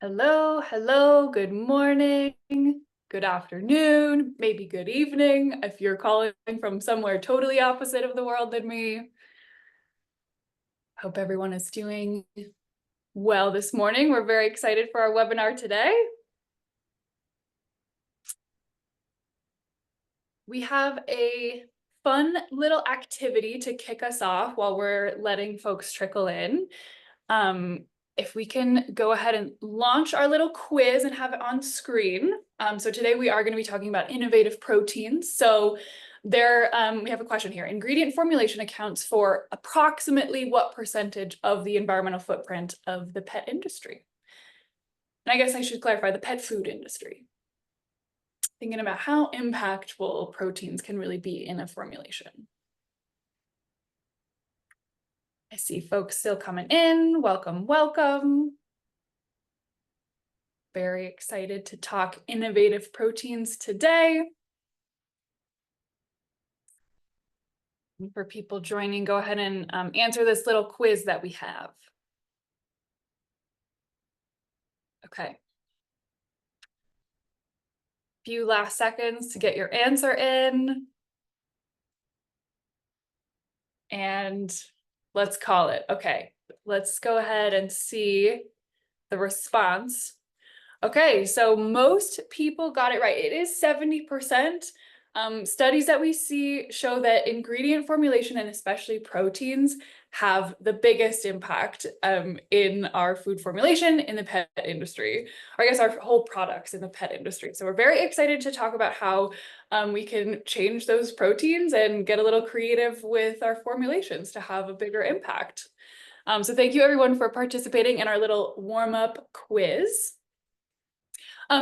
Hello, hello, good morning, good afternoon, maybe good evening if you're calling from somewhere totally opposite of the world than me. Hope everyone is doing well this morning. We're very excited for our webinar today. We have a fun little activity to kick us off while we're letting folks trickle in. If we can go ahead and launch our little quiz and have it on screen. So today we are going to be talking about innovative proteins. So we have a question here. Ingredient formulation accounts for approximately what percentage of the environmental footprint of the pet industry? And I guess I should clarify the pet food industry. Thinking about how impactful proteins can really be in a formulation. I see folks still coming in. Welcome, welcome. Very excited to talk innovative proteins today. And for people joining, go ahead and answer this little quiz that we have. Okay. Few last seconds to get your answer in. And let's call it. Okay, let's go ahead and see the response. Okay, so most people got it right. It is 70%. Studies that we see show that ingredient formulation and especially proteins have the biggest impact in our food formulation in the pet industry, or I guess our whole products in the pet industry. So we're very excited to talk about how we can change those proteins and get a little creative with our formulations to have a bigger impact. So thank you everyone for participating in our little warm-up quiz.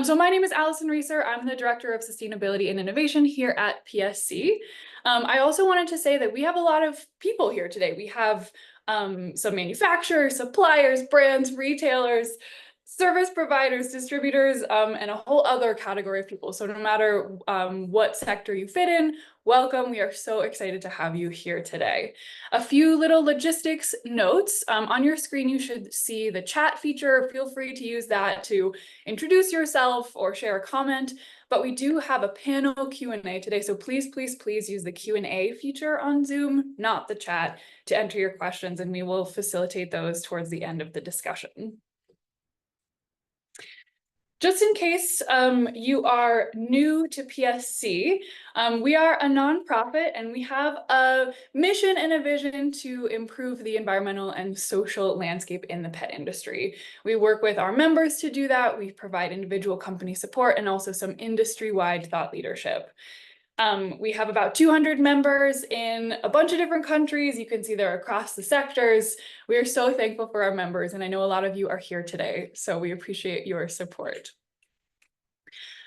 So my name is Allison Reeser. I'm the Director of Sustainability and Innovation here at PSC. I also wanted to say that we have a lot of people here today. We have some manufacturers, suppliers, brands, retailers, service providers, distributors, and a whole other category of people. So no matter what sector you fit in, welcome. We are so excited to have you here today. A few little logistics notes. On your screen, you should see the chat feature. Feel free to use that to introduce yourself or share a comment. But we do have a panel Q&A today. So please, please, please use the Q&A feature on Zoom, not the chat, to enter your questions, and we will facilitate those towards the end of the discussion. Just in case you are new to PSC, we are a nonprofit and we have a mission and a vision to improve the environmental and social landscape in the pet industry. We work with our members to do that. We provide individual company support and also some industry-wide thought leadership. We have about 200 members in a bunch of different countries. You can see they're across the sectors. We are so thankful for our members, and I know a lot of you are here today, so we appreciate your support.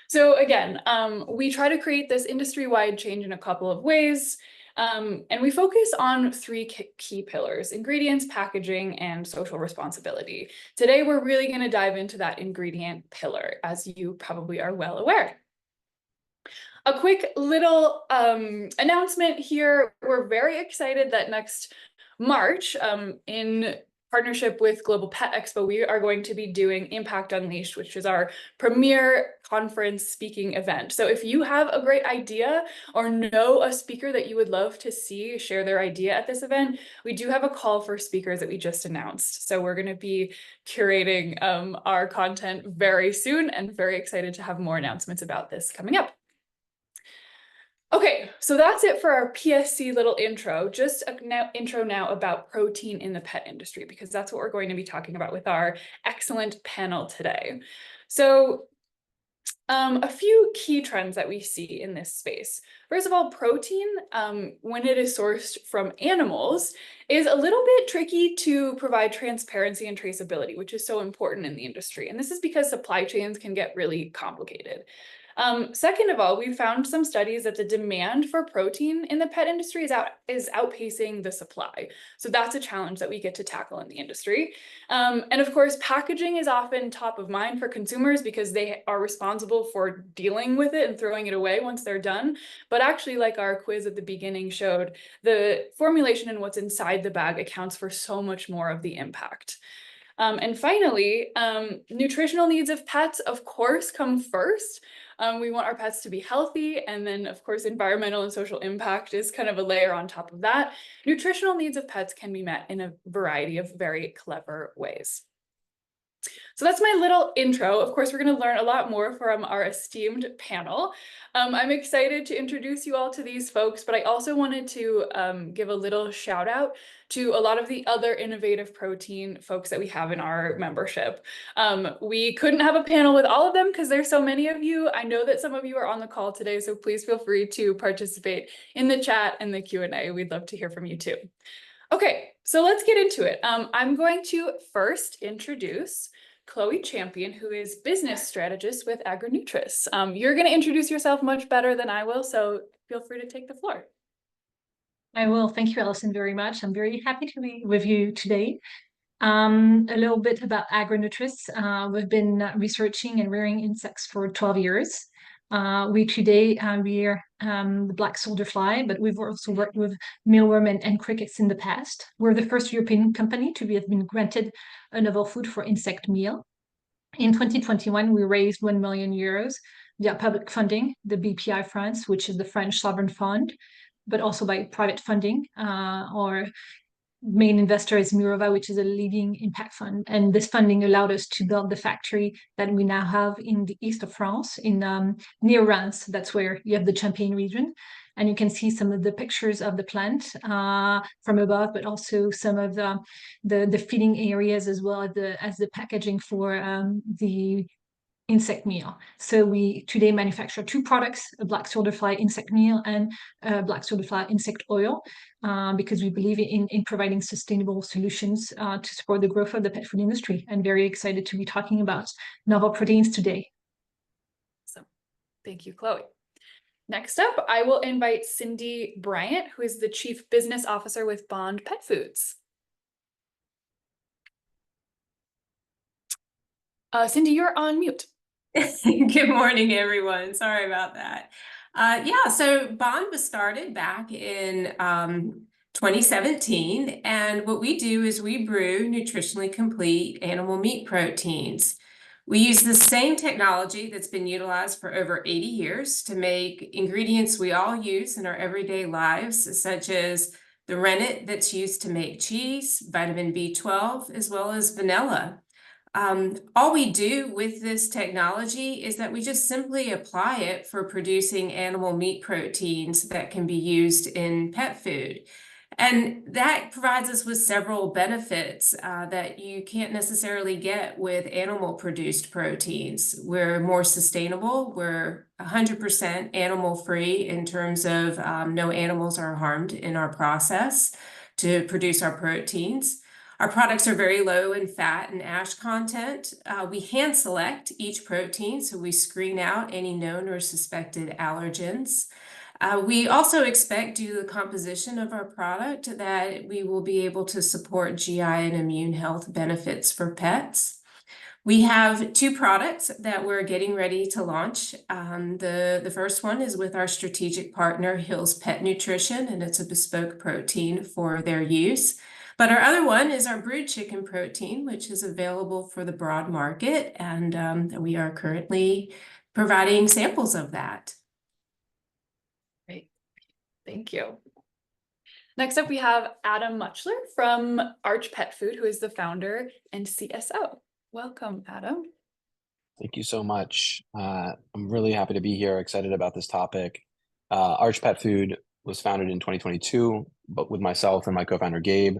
So again, we try to create this industry-wide change in a couple of ways, and we focus on three key pillars: ingredients, packaging, and social responsibility. Today, we're really going to dive into that ingredient pillar, as you probably are well aware. A quick little announcement here. We're very excited that next March, in partnership with Global Pet Expo, we are going to be doing Impact Unleashed, which is our premier conference speaking event. So if you have a great idea or know a speaker that you would love to see share their idea at this event, we do have a call for speakers that we just announced. So we're going to be curating our content very soon, and very excited to have more announcements about this coming up. Okay, so that's it for our PSC little intro. Just an intro now about protein in the pet industry, because that's what we're going to be talking about with our excellent panel today. So a few key trends that we see in this space. First of all, protein, when it is sourced from animals, is a little bit tricky to provide transparency and traceability, which is so important in the industry. And this is because supply chains can get really complicated. Second of all, we found some studies that the demand for protein in the pet industry is outpacing the supply. So that's a challenge that we get to tackle in the industry. And of course, packaging is often top of mind for consumers because they are responsible for dealing with it and throwing it away once they're done. But actually, like our quiz at the beginning showed, the formulation and what's inside the bag accounts for so much more of the impact. And finally, nutritional needs of pets, of course, come first. We want our pets to be healthy, and then, of course, environmental and social impact is kind of a layer on top of that. Nutritional needs of pets can be met in a variety of very clever ways. So that's my little intro. Of course, we're going to learn a lot more from our esteemed panel. I'm excited to introduce you all to these folks, but I also wanted to give a little shout out to a lot of the other innovative protein folks that we have in our membership. We couldn't have a panel with all of them because there's so many of you. I know that some of you are on the call today, so please feel free to participate in the chat and the Q&A. We'd love to hear from you too. Okay, so let's get into it. I'm going to first introduce Chloe Champion, who is business strategist with Agron Nutris. You're going to introduce yourself much better than I will, so feel free to take the floor. I will. Thank you, Allison, very much. I'm very happy to be with you today. A little bit about Agron Nutris. We've been researching and rearing insects for 12 years. We today rear the black soldier fly, but we've also worked with mealworm and crickets in the past. We're the first European company to have been granted a novel food for insect meal. In 2021, we raised 1 million euros via public funding, the BPI France, which is the French sovereign fund, but also by private funding. Our main investor is Mirova, which is a leading impact fund. And this funding allowed us to build the factory that we now have in the east of France, in near Reims. That's where you have the Champagne region. And you can see some of the pictures of the plant from above, but also some of the feeding areas as well as the packaging for the insect meal. So we today manufacture two products, a black soldier fly insect meal and a black soldier fly insect oil, because we believe in providing sustainable solutions to support the growth of the pet food industry. And very excited to be talking about novel proteins today. Awesome. Thank you, Chloe. Next up, I will invite Cindy Bryant, who is the Chief Business Officer with Bond Pet Foods. Cindy, you're on mute. Good morning, everyone. Sorry about that. Yeah, so Bond was started back in 2017, and what we do is we brew nutritionally complete animal meat proteins. We use the same technology that's been utilized for over 80 years to make ingredients we all use in our everyday lives, such as the rennet that's used to make cheese, vitamin B12, as well as vanilla. All we do with this technology is that we just simply apply it for producing animal meat proteins that can be used in pet food. And that provides us with several benefits that you can't necessarily get with animal-produced proteins. We're more sustainable. We're 100% animal-free in terms of no animals are harmed in our process to produce our proteins. Our products are very low in fat and ash content. We hand select each protein, so we screen out any known or suspected allergens. We also expect, due to the composition of our product, that we will be able to support GI and immune health benefits for pets. We have two products that we're getting ready to launch. The first one is with our strategic partner, Hill's Pet Nutrition, and it's a bespoke protein for their use. But our other one is our brewed chicken protein, which is available for the broad market, and we are currently providing samples of that. Great, thank you. Next up, we have Adam Muchler from Arch Pet Food, who is the founder and CSO. Welcome, Adam. Thank you so much. I'm really happy to be here, excited about this topic. Arch Pet Food was founded in 2022, but with myself and my co-founder, Gabe,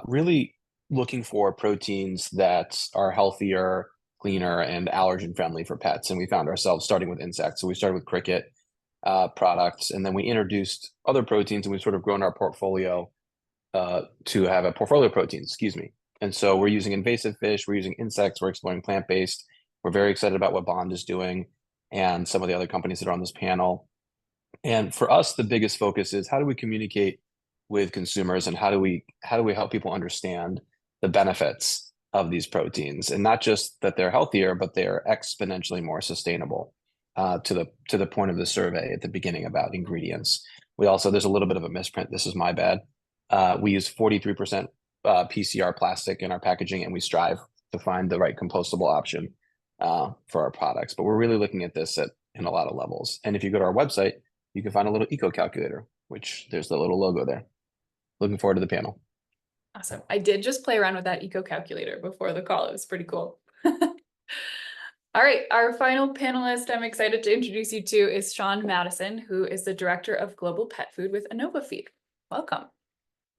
really looking for proteins that are healthier, cleaner, and allergen-friendly for pets. And we found ourselves starting with insects. So we started with cricket products, and then we introduced other proteins, and we've sort of grown our portfolio to have a portfolio of proteins, excuse me. And so we're using invasive fish, we're using insects, we're exploring plant-based. We're very excited about what Bond is doing and some of the other companies that are on this panel. And for us, the biggest focus is how do we communicate with consumers, and how do we help people understand the benefits of these proteins, and not just that they're healthier, but they're exponentially more sustainable. To the point of the survey at the beginning about ingredients. We also, there's a little bit of a misprint. This is my bad. We use 43% PCR plastic in our packaging, and we strive to find the right compostable option for our products. But we're really looking at this in a lot of levels. And if you go to our website, you can find a little eco calculator, which there's the little logo there. Looking forward to the panel. Awesome. I did just play around with that eco calculator before the call. It was pretty cool. All right, our final panelist I'm excited to introduce you to is Sean Madison, who is the Director of Global Pet Food with Anova Feed. Welcome.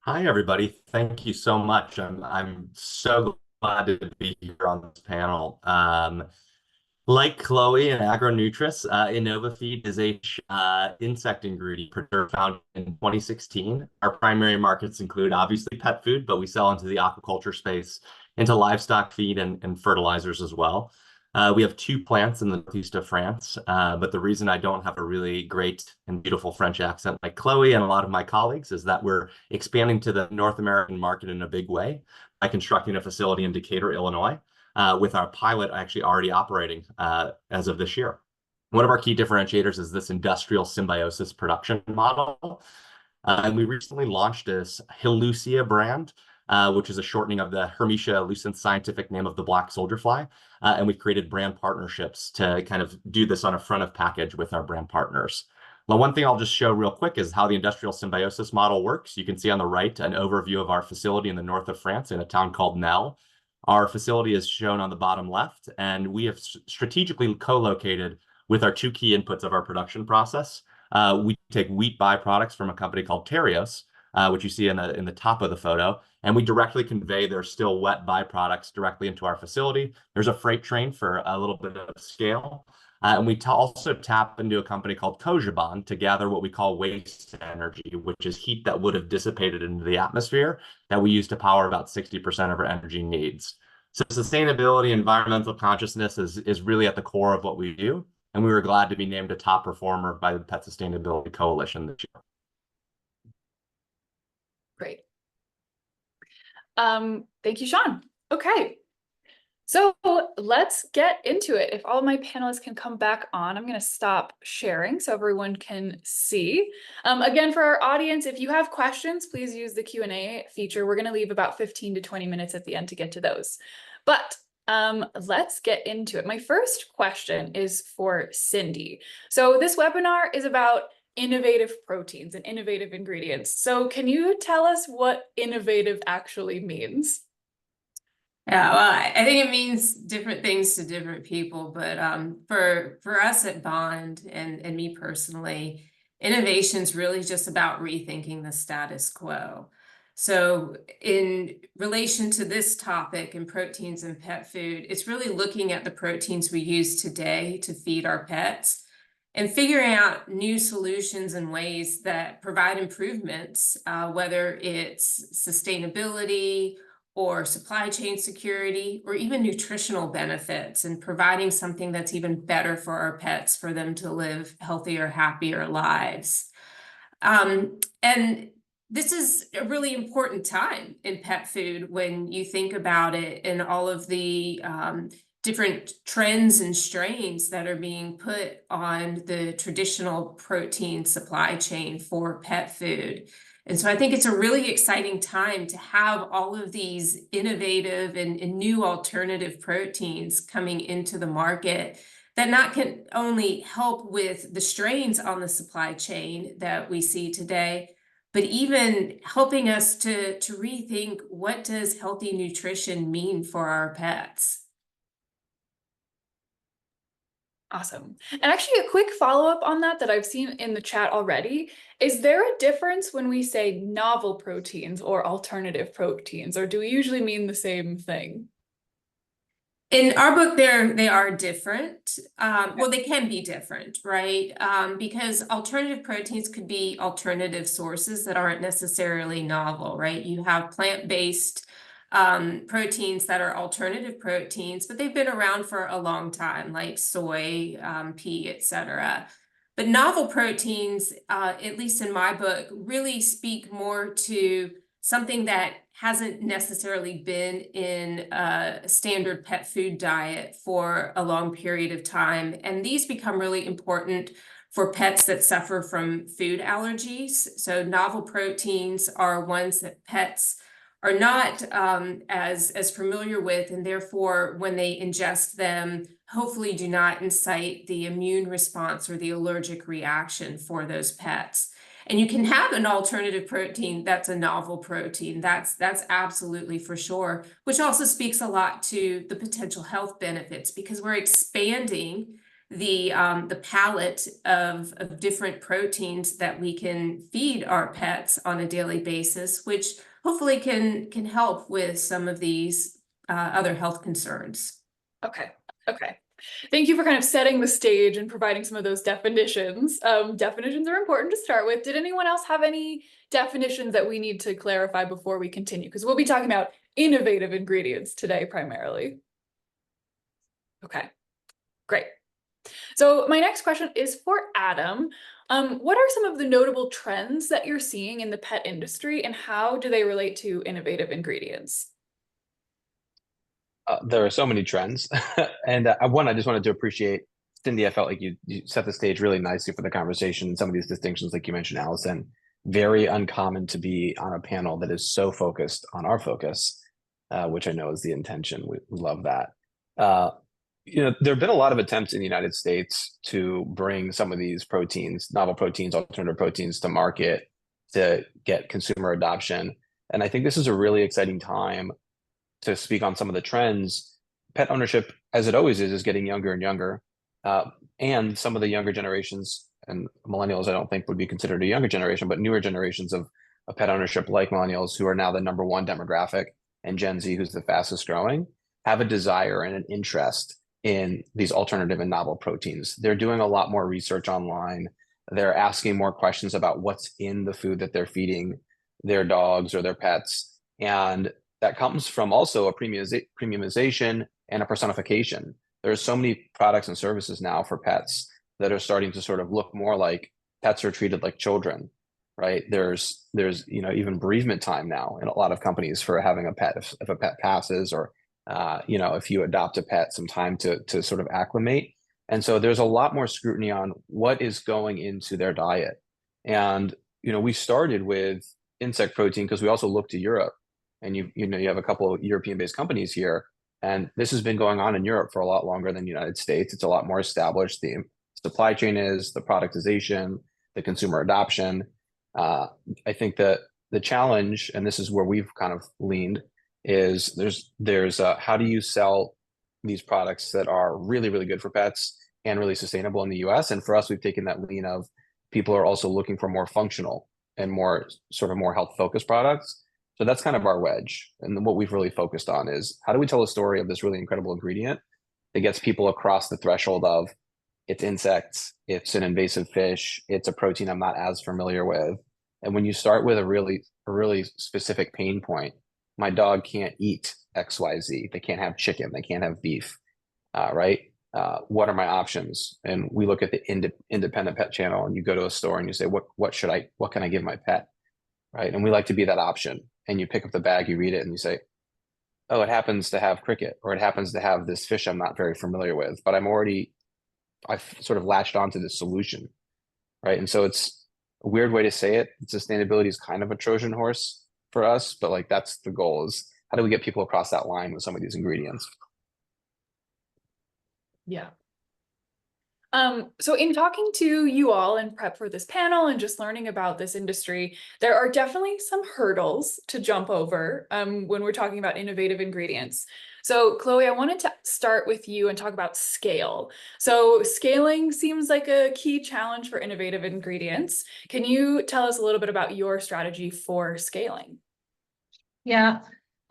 Hi, everybody. Thank you so much. I'm so glad to be here on this panel. Like Chloe and Agron Nutris, Anova Feed is a insect ingredient preserve founded in 2016. Our primary markets include obviously pet food, but we sell into the aquaculture space, into livestock feed and fertilizers as well. We have 2 plants in the northeast of France, but the reason I don't have a really great and beautiful French accent like Chloe and a lot of my colleagues is that we're expanding to the North American market in a big way by constructing a facility in Decatur, Illinois, with our pilot actually already operating as of this year. One of our key differentiators is this industrial symbiosis production model. And we recently launched this Hilucia brand, which is a shortening of the Hermetia lucens scientific name of the black soldier fly. And we've created brand partnerships to kind of do this on a front of package with our brand partners. Well, one thing I'll just show real quick is how the industrial symbiosis model works. You can see on the right an overview of our facility in the north of France in a town called Nel. Our facility is shown on the bottom left, and we have strategically co-located with our 2 key inputs of our production process. We take wheat byproducts from a company called Terios, which you see in the top of the photo, and we directly convey their still wet byproducts directly into our facility. There's a freight train for a little bit of scale. And we also tap into a company called Cogeban to gather what we call waste energy, which is heat that would have dissipated into the atmosphere that we use to power about 60% of our energy needs. So sustainability, environmental consciousness is really at the core of what we do. And we were glad to be named a top performer by the Pet Sustainability Coalition this year. Great. Thank you, Sean. Okay. So let's get into it. If all of my panelists can come back on, I'm going to stop sharing so everyone can see. Again, for our audience, if you have questions, please use the Q&A feature. We're going to leave about 15 to 20 minutes at the end to get to those. But let's get into it. My first question is for Cindy. So this webinar is about innovative proteins and innovative ingredients. So can you tell us what innovative actually means? Yeah, well, I think it means different things to different people, but for us at Bond and me personally, innovation is really just about rethinking the status quo. So in relation to this topic in proteins and pet food, it's really looking at the proteins we use today to feed our pets and figuring out new solutions and ways that provide improvements, whether it's sustainability or supply chain security, or even nutritional benefits, and providing something that's even better for our pets, for them to live healthier, happier lives. And this is a really important time in pet food when you think about it, and all of the different trends and strains that are being put on the traditional protein supply chain for pet food. And so I think it's a really exciting time to have all of these innovative and new alternative proteins coming into the market that not can only help with the strains on the supply chain that we see today, but even helping us to rethink, what does healthy nutrition mean for our pets? Awesome. And actually a quick follow-up on that I've seen in the chat already. Is there a difference when we say novel proteins or alternative proteins, or do we usually mean the same thing? In our book, they are different. Well, they can be different, right? Because alternative proteins could be alternative sources that aren't necessarily novel, right? You have plant-based proteins that are alternative proteins, but they've been around for a long time, like soy, pea, etc. But novel proteins, at least in my book, really speak more to something that hasn't necessarily been in a standard pet food diet for a long period of time. And these become really important for pets that suffer from food allergies. So novel proteins are ones that pets are not as familiar with, and therefore when they ingest them, hopefully do not incite the immune response or the allergic reaction for those pets. And you can have an alternative protein that's a novel protein. That's absolutely for sure, which also speaks a lot to the potential health benefits, because we're expanding the palette of different proteins that we can feed our pets on a daily basis, which hopefully can help with some of these other health concerns. Okay. Thank you for kind of setting the stage and providing some of those definitions. Definitions are important to start with. Did anyone else have any definitions that we need to clarify before we continue? Because we'll be talking about innovative ingredients today primarily. Okay, great. So my next question is for Adam. What are some of the notable trends that you're seeing in the pet industry, and how do they relate to innovative ingredients? There are so many trends. And one, I just wanted to appreciate, Cindy, I felt like you set the stage really nicely for the conversation. Some of these distinctions, like you mentioned, Allison, very uncommon to be on a panel that is so focused on our focus, which I know is the intention. We love that. There have been a lot of attempts in the United States to bring some of these proteins, novel proteins, alternative proteins to market to get consumer adoption. And I think this is a really exciting time to speak on some of the trends. Pet ownership, as it always is getting younger and younger. And some of the younger generations, and millennials I don't think would be considered a younger generation, but newer generations of pet ownership, like millennials, who are now the #1 demographic, and Gen Z, who's the fastest growing, have a desire and an interest in these alternative and novel proteins. They're doing a lot more research online. They're asking more questions about what's in the food that they're feeding their dogs or their pets. And that comes from also a premiumization and a personification. There's so many products and services now for pets that are starting to sort of look more like pets are treated like children, right? There's even bereavement time now in a lot of companies for having a pet. If a pet passes, or if you adopt a pet, some time to sort of acclimate. And so there's a lot more scrutiny on what is going into their diet. And we started with insect protein because we also looked to Europe. And you have a couple of European-based companies here, and this has been going on in Europe for a lot longer than the United States. It's a lot more established. The supply chain is, the productization, the consumer adoption. I think that the challenge, and this is where we've kind of leaned, is there's how do you sell these products that are really, really good for pets and really sustainable in the US? And for us, we've taken that lean of people are also looking for more functional and more health-focused products. So that's kind of our wedge. And what we've really focused on is, how do we tell a story of this really incredible ingredient that gets people across the threshold of it's insects, it's an invasive fish, it's a protein I'm not as familiar with. And when you start with a really specific pain point, my dog can't eat XYZ. They can't have chicken. They can't have beef, right? What are my options? And we look at the independent pet channel, and you go to a store and you say, what can I give my pet? Right? And we like to be that option. And you pick up the bag, you read it, and you say, oh, it happens to have cricket, or it happens to have this fish I'm not very familiar with, but I've sort of latched onto this solution, right? And so it's a weird way to say it. Sustainability is kind of a Trojan horse for us, but like that's the goal, is how do we get people across that line with some of these ingredients? Yeah. So in talking to you all in prep for this panel and just learning about this industry, there are definitely some hurdles to jump over when we're talking about innovative ingredients. So Chloe, I wanted to start with you and talk about scale. So scaling seems like a key challenge for innovative ingredients. Can you tell us a little bit about your strategy for scaling? Yeah.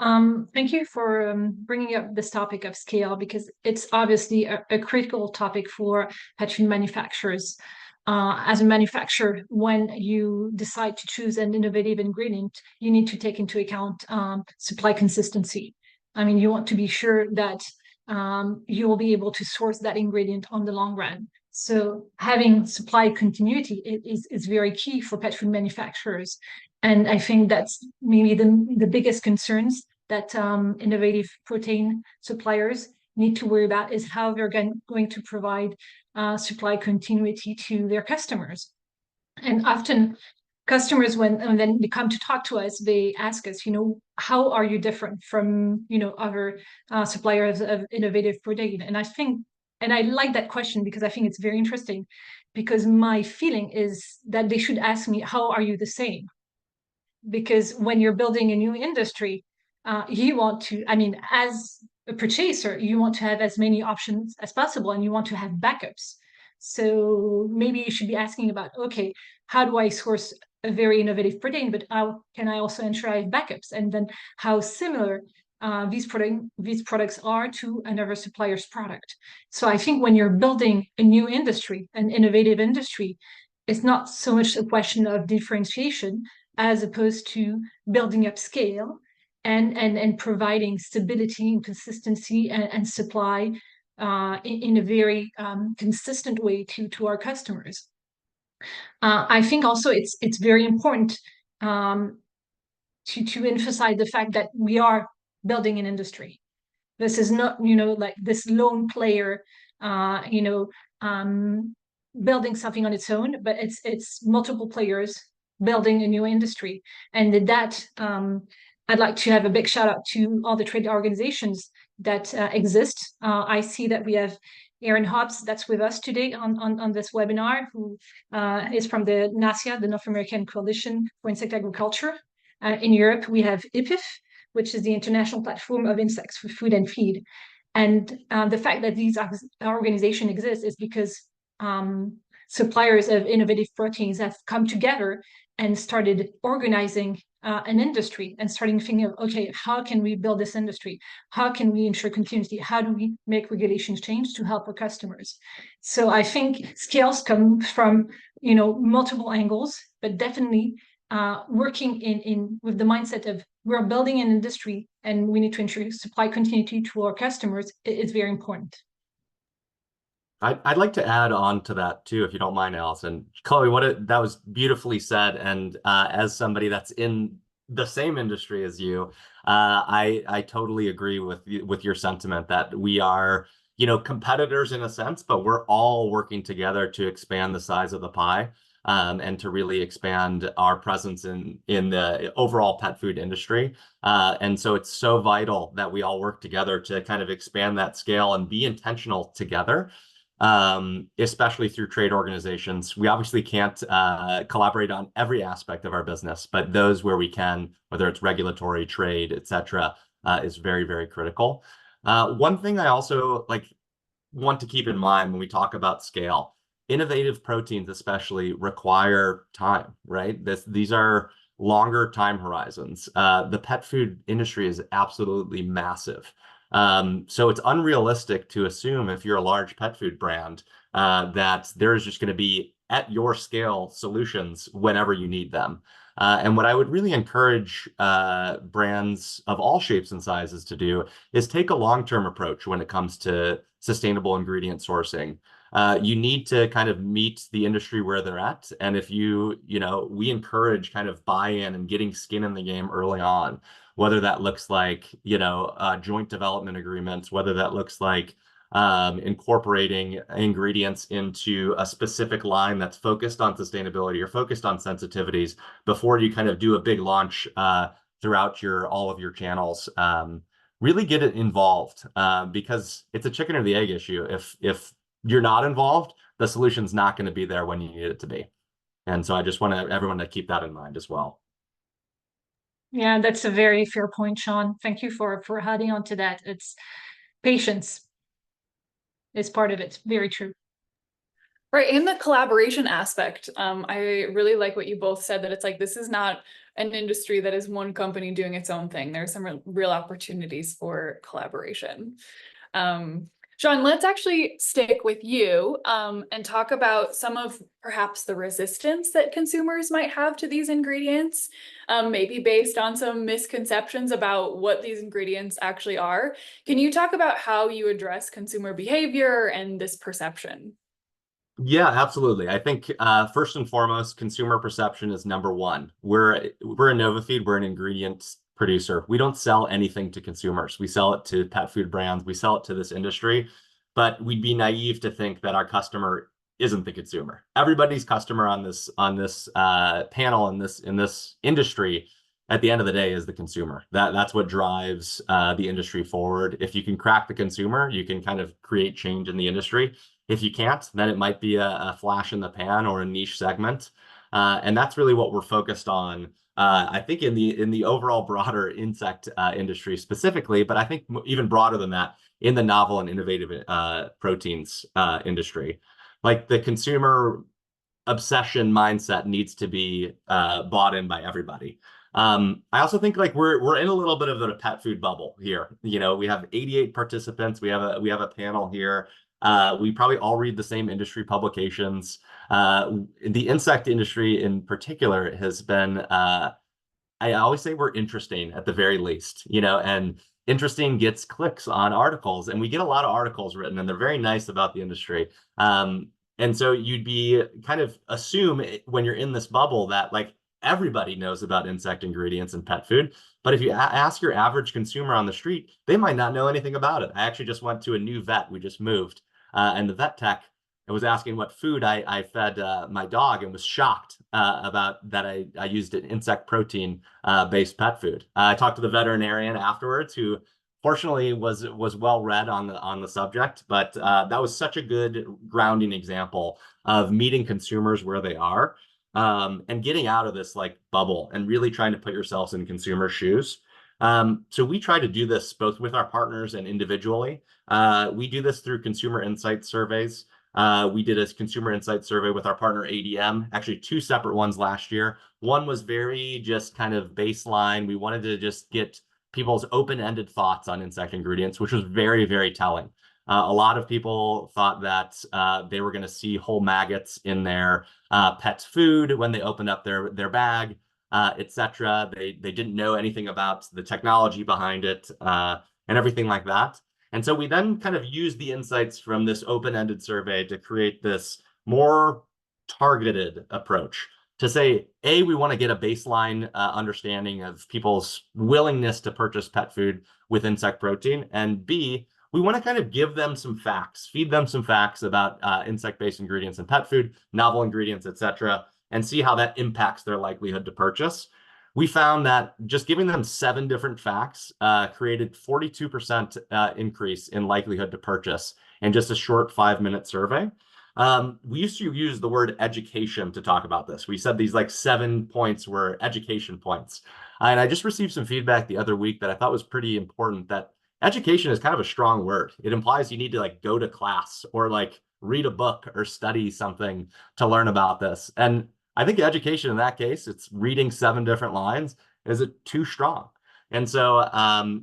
Thank you for bringing up this topic of scale, because it's obviously a critical topic for pet food manufacturers. As a manufacturer, when you decide to choose an innovative ingredient, you need to take into account supply consistency. I mean, you want to be sure that you will be able to source that ingredient on the long run. So having supply continuity is very key for pet food manufacturers. And I think that's maybe the biggest concerns that innovative protein suppliers need to worry about, is how they're going to provide supply continuity to their customers. And often customers, when then they come to talk to us, they ask us, how are you different from, other suppliers of innovative protein? And I like that question because I think it's very interesting, because my feeling is that they should ask me, how are you the same? Because when you're building a new industry, you want to, as a purchaser, you want to have as many options as possible, and you want to have backups. So maybe you should be asking about, okay, how do I source a very innovative protein, but how can I also ensure I have backups? And then how similar these products are to another supplier's product. So I think when you're building a new industry, an innovative industry, it's not so much a question of differentiation as opposed to building up scale and providing stability and consistency and supply in a very consistent way to our customers. I think also it's very important to emphasize the fact that we are building an industry. This is not, like this lone player, building something on its own, but it's multiple players building a new industry. And that I'd like to have a big shout out to all the trade organizations that exist. I see that we have Aaron Hobbs that's with us today on this webinar, who is from the NASIA, the North American Coalition for Insect Agriculture. In Europe, we have IPIF, which is the International Platform of Insects for Food and Feed. And the fact that these organizations exist is because suppliers of innovative proteins have come together and started organizing an industry and starting thinking of, okay, how can we build this industry? How can we ensure continuity? How do we make regulations change to help our customers? So I think scales come from, multiple angles, but definitely working in with the mindset of we're building an industry and we need to ensure supply continuity to our customers is very important. I'd like to add on to that too, if you don't mind, Allison. Chloe, that was beautifully said. And as somebody that's in the same industry as you, I totally agree with your sentiment that we are, competitors in a sense, but we're all working together to expand the size of the pie. And to really expand our presence in the overall pet food industry. And so it's so vital that we all work together to kind of expand that scale and be intentional together, especially through trade organizations. We obviously can't collaborate on every aspect of our business, but those where we can, whether it's regulatory, trade, etc., is very, very critical. One thing I also want to keep in mind when we talk about scale, innovative proteins especially require time, right? These are longer time horizons. The pet food industry is absolutely massive. So it's unrealistic to assume if you're a large pet food brand that there's just going to be at your scale solutions whenever you need them. And what I would really encourage brands of all shapes and sizes to do is take a long-term approach when it comes to sustainable ingredient sourcing. You need to kind of meet the industry where they're at. And if we encourage kind of buy-in and getting skin in the game early on, whether that looks like, joint development agreements, whether that looks like incorporating ingredients into a specific line that's focused on sustainability or focused on sensitivities before you kind of do a big launch throughout all of your channels. Really get it involved because it's a chicken or the egg issue. If you're not involved, the solution's not going to be there when you need it to be. And so I just want everyone to keep that in mind as well. Yeah, that's a very fair point, Sean. Thank you for adding on to that. It's patience is part of it. Very true. Right. In the collaboration aspect, I really like what you both said, that it's like, this is not an industry that is one company doing its own thing. There's some real opportunities for collaboration. Sean, let's actually stick with you and talk about some of perhaps the resistance that consumers might have to these ingredients, maybe based on some misconceptions about what these ingredients actually are. Can you talk about how you address consumer behavior and this perception? Yeah, absolutely. I think first and foremost, consumer perception is number one. We're Anova Feed, we're an ingredient producer. We don't sell anything to consumers. We sell it to pet food brands. We sell it to this industry, but we'd be naive to think that our customer isn't the consumer. Everybody's customer on this panel in this industry at the end of the day is the consumer. That's what drives the industry forward. If you can crack the consumer, you can kind of create change in the industry. If you can't, then it might be a flash in the pan or a niche segment. And that's really what we're focused on. I think in the overall broader insect industry specifically, but I think even broader than that, in the novel and innovative proteins industry. Like the consumer obsession mindset needs to be bought in by everybody. I also think like we're in a little bit of a pet food bubble here. You know, we have 88 participants. We have a panel here. We probably all read the same industry publications. The insect industry in particular has been, I always say we're interesting at the very least, you know, and interesting gets clicks on articles, and we get a lot of articles written, and they're very nice about the industry. And so you'd be kind of assume when you're in this bubble that like everybody knows about insect ingredients and pet food. But if you ask your average consumer on the street, they might not know anything about it. I actually just went to a new vet. We just moved, and the vet tech was asking what food I fed my dog, and was shocked about that I used an insect protein based pet food. I talked to the veterinarian afterwards, who fortunately was well read on the subject, but that was such a good grounding example of meeting consumers where they are, and getting out of this like bubble and really trying to put yourselves in consumer shoes. So we try to do this both with our partners and individually. We do this through consumer insight surveys. We did a consumer insight survey with our partner ADM, actually 2 separate ones last year. One was very just kind of baseline. We wanted to just get people's open-ended thoughts on insect ingredients, which was very, very telling. A lot of people thought that they were going to see whole maggots in their pet's food when they opened up their bag, etc. They didn't know anything about the technology behind it, and everything like that. And so we then kind of used the insights from this open-ended survey to create this more targeted approach to say, A, we want to get a baseline understanding of people's willingness to purchase pet food with insect protein, and B, we want to kind of give them some facts, feed them some facts about insect-based ingredients in pet food, novel ingredients, etc., and see how that impacts their likelihood to purchase. We found that just giving them 7 different facts created 42% increase in likelihood to purchase in just a short 5-minute survey. We used to use the word education to talk about this. We said these like 7 points were education points. And I just received some feedback the other week that I thought was pretty important, that education is kind of a strong word. It implies you need to like go to class or like read a book or study something to learn about this. And I think education in that case, it's reading 7 different lines, is it too strong? And so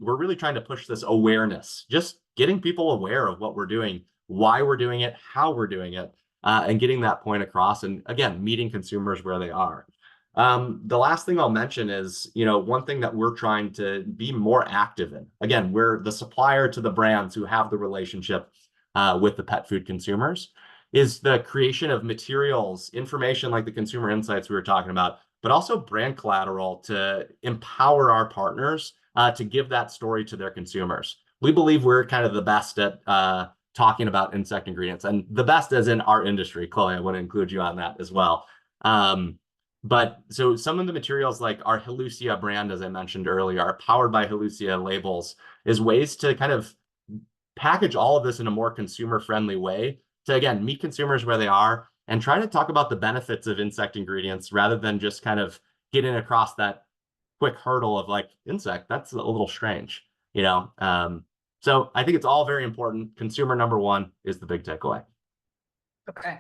we're really trying to push this awareness, just getting people aware of what we're doing, why we're doing it, how we're doing it, and getting that point across. And again, meeting consumers where they are. The last thing I'll mention is, you know, one thing that we're trying to be more active in. Again, we're the supplier to the brands who have the relationship with the pet food consumers, is the creation of materials, information like the consumer insights we were talking about, but also brand collateral to empower our partners to give that story to their consumers. We believe we're kind of the best at talking about insect ingredients, and the best as in our industry. Chloe, I want to include you on that as well. But so some of the materials like our Halucia brand, as I mentioned earlier, our Powered by Halucia labels, is ways to kind of package all of this in a more consumer-friendly way to, again, meet consumers where they are and try to talk about the benefits of insect ingredients rather than just kind of getting across that quick hurdle of like, insect, that's a little strange, you know? So I think it's all very important. Consumer number 1 is the big takeaway. Okay.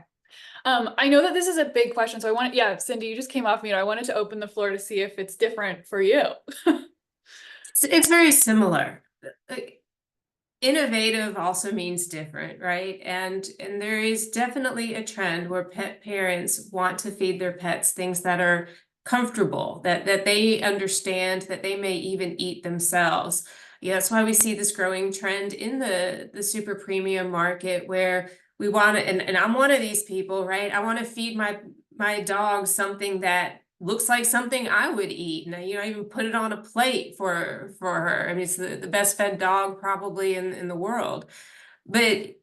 I know that this is a big question, so I want, yeah, Cindy, you just came off mute. I wanted to open the floor to see if it's different for you. It's very similar. Innovative also means different, right? And there is definitely a trend where pet parents want to feed their pets things that are comfortable, that they understand, that they may even eat themselves. Yeah, that's why we see this growing trend in the super premium market, where we want to, and I'm one of these people, right? I want to feed my dog something that looks like something I would eat. And I even put it on a plate for her. I mean, it's the best fed dog probably in the world. But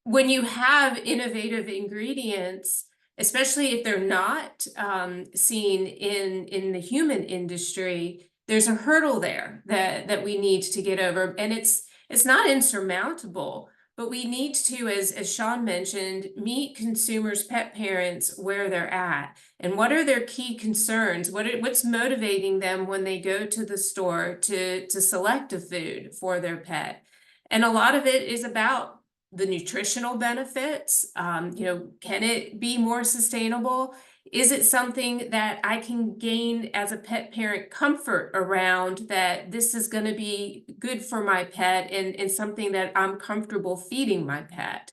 when you have innovative ingredients, especially if they're not seen in the human industry, there's a hurdle there that we need to get over, and it's not insurmountable, but we need to, as Sean mentioned, meet consumers, pet parents where they're at, and what are their key concerns, what's motivating them when they go to the store to select a food for their pet. And a lot of it is about the nutritional benefits. Can it be more sustainable? Is it something that I can gain as a pet parent comfort around, that this is going to be good for my pet and something that I'm comfortable feeding my pet?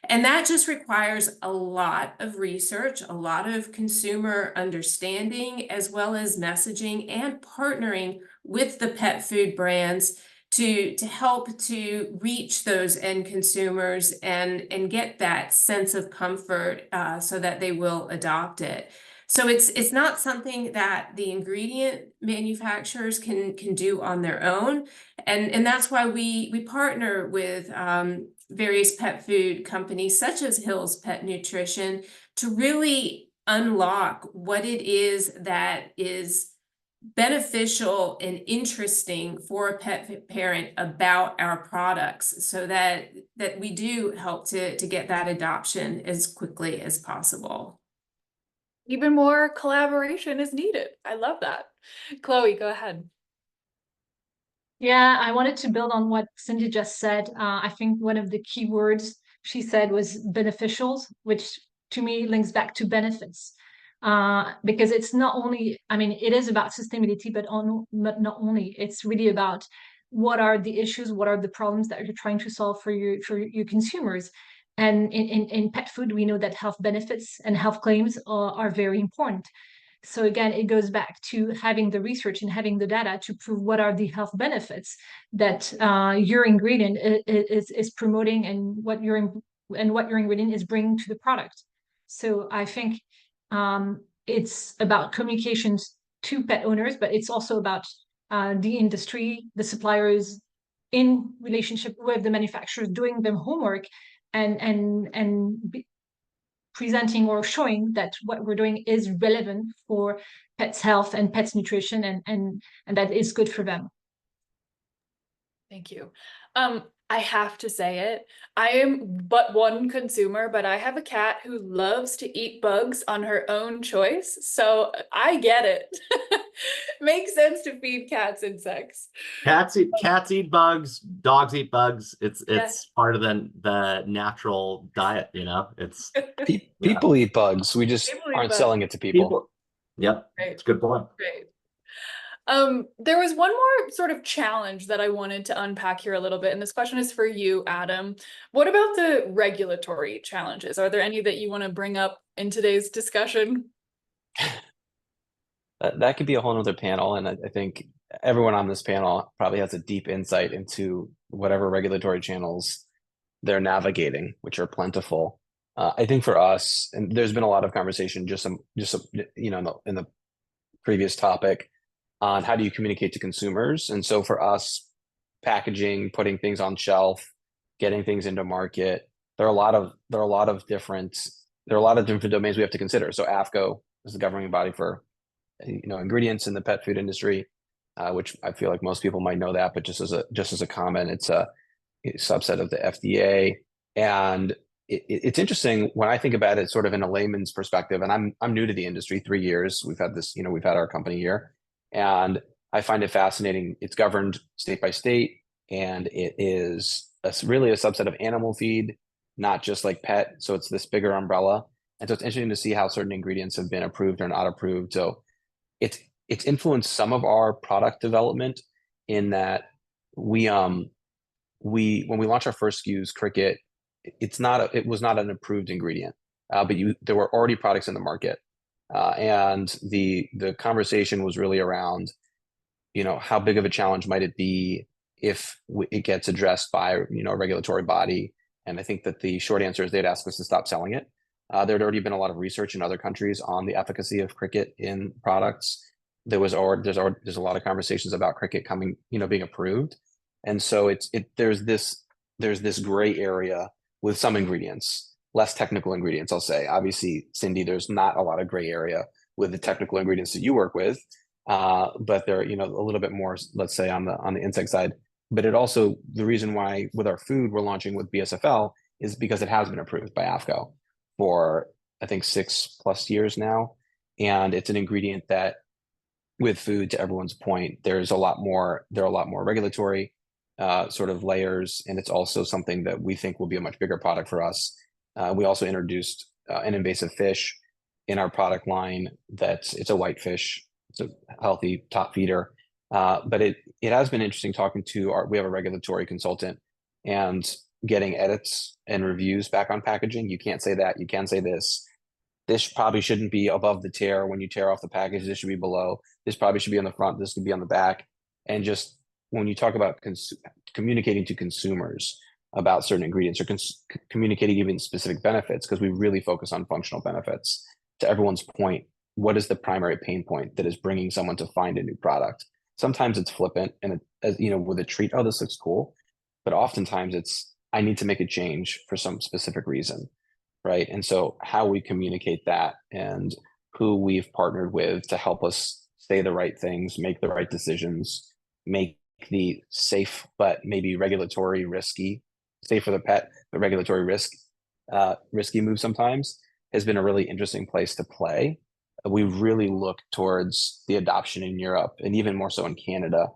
And that just requires a lot of research, a lot of consumer understanding, as well as messaging and partnering with the pet food brands to help to reach those end consumers and get that sense of comfort so that they will adopt it. So it's not something that the ingredient manufacturers can do on their own, and that's why we partner with various pet food companies such as Hill's Pet Nutrition to really unlock what it is that is beneficial and interesting for a pet parent about our products, so that we do help to get that adoption as quickly as possible. Even more collaboration is needed. I love that. Chloe, go ahead. Yeah, I wanted to build on what Cindy just said. I think one of the key words she said was beneficials, which to me links back to benefits. Because it's not only, I mean, it is about sustainability, but not only, it's really about what are the issues, what are the problems that you're trying to solve for your consumers. And in pet food, we know that health benefits and health claims are very important. So again, it goes back to having the research and having the data to prove what are the health benefits that your ingredient is promoting, and what your ingredient is bringing to the product. So I think it's about communications to pet owners, but it's also about the industry, the suppliers, in relationship with the manufacturers, doing their homework and presenting or showing that what we're doing is relevant for pets' health and pets' nutrition, and that is good for them. Thank you. I have to say it. I am but one consumer, but I have a cat who loves to eat bugs on her own choice. So I get it. Makes sense to feed cats insects. Cats eat bugs, dogs eat bugs. It's Yes. part of the natural diet, you know. It's People eat bugs. We just People eat aren't bugs. selling it to people. Yep, Right. it's a good point. Great. There was one more sort of challenge that I wanted to unpack here a little bit, and this question is for you, Adam. What about the regulatory challenges? Are there any that you want to bring up in today's discussion? That could be a whole nother panel, and I think everyone on this panel probably has a deep insight into whatever regulatory channels they're navigating, which are plentiful. I think for us, and there's been a lot of conversation in the previous topic on how do you communicate to consumers. And so for us, packaging, putting things on shelf, getting things into market, there are a lot of different domains we have to consider. So AFCO is the governing body for ingredients in the pet food industry, which I feel like most people might know that, but just as a comment, it's a subset of the FDA. And it's interesting when I think about it sort of in a layman's perspective, and I'm new to the industry, 3 years. We've had our company here, and I find it fascinating. It's governed state by state, and it is really a subset of animal feed, not just like pet. So it's this bigger umbrella. And so it's interesting to see how certain ingredients have been approved or not approved. So it's influenced some of our product development in that when we launched our first SKUs, Cricket, it was not an approved ingredient, but there were already products in the market, and the conversation was really around, how big of a challenge might it be if it gets addressed by a regulatory body. And I think that the short answer is they'd ask us to stop selling it. There'd already been a lot of research in other countries on the efficacy of Cricket in products. There's a lot of conversations about Cricket being approved, and so there's this gray area with some ingredients, less technical ingredients, I'll say. Obviously, Cindy, there's not a lot of gray area with the technical ingredients that you work with, but they're, you know, a little bit more, let's say, on the insect side. But it also, the reason why with our food we're launching with BSFL is because it has been approved by AFCO for, I think, 6+ years now. And it's an ingredient that, with food, to everyone's point, there are a lot more regulatory sort of layers, and it's also something that we think will be a much bigger product for us. We also introduced an invasive fish in our product line. It's a whitefish. It's a healthy top feeder. But it has been interesting talking to we have a regulatory consultant and getting edits and reviews back on packaging. You can't say that. You can say this. This probably shouldn't be above the tear when you tear off the package. This should be below. This probably should be on the front. This could be on the back. And just when you talk about communicating to consumers about certain ingredients, or communicating even specific benefits, because we really focus on functional benefits. To everyone's point, what is the primary pain point that is bringing someone to find a new product? Sometimes it's flippant, and as you know, with a treat, oh, this looks cool. But oftentimes it's, I need to make a change for some specific reason, right? And so how we communicate that, and who we've partnered with to help us say the right things, make the right decisions, make the safe but maybe regulatory risky, safe for the pet but regulatory risky move sometimes, has been a really interesting place to play. We really look towards the adoption in Europe, and even more so in Canada,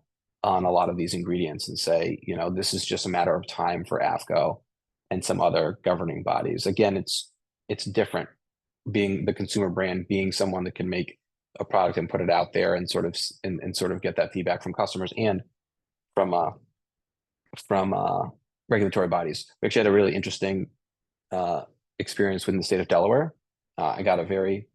on a lot of these ingredients, and say, you know, this is just a matter of time for AFCO and some other governing bodies. Again, it's different being the consumer brand, being someone that can make a product and put it out there and sort of get that feedback from customers and from regulatory bodies. We actually had a really interesting experience within the state of Delaware. I got a very